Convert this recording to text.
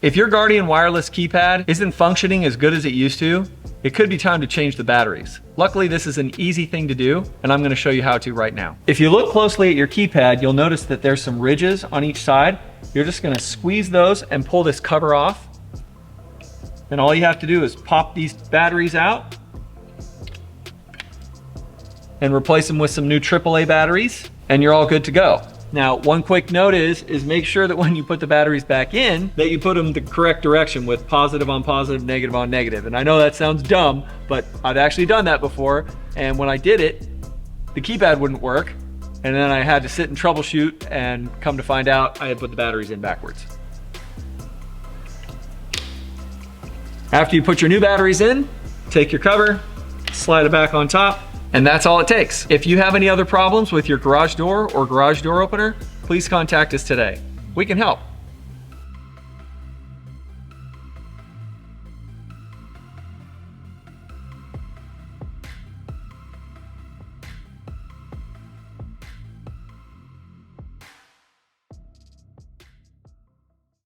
If your Guardian wireless keypad isn't functioning as good as it used to, it could be time to change the batteries. Luckily, this is an easy thing to do, and I'm gonna show you how to right now. If you look closely at your keypad, you'll notice that there's some ridges on each side. You're just gonna squeeze those and pull this cover off. And all you have to do is pop these batteries out and replace them with some new AAA batteries, and you're all good to go. Now, one quick note is make sure that when you put the batteries back in, that you put them the correct direction with positive on positive, negative on negative. And I know that sounds dumb, but I've actually done that before. And when I did it, the keypad wouldn't work. And then I had to sit and troubleshoot, and come to find out I had put the batteries in backwards. After you put your new batteries in, take your cover, slide it back on top, and that's all it takes. If you have any other problems with your garage door or garage door opener, please contact us today. We can help.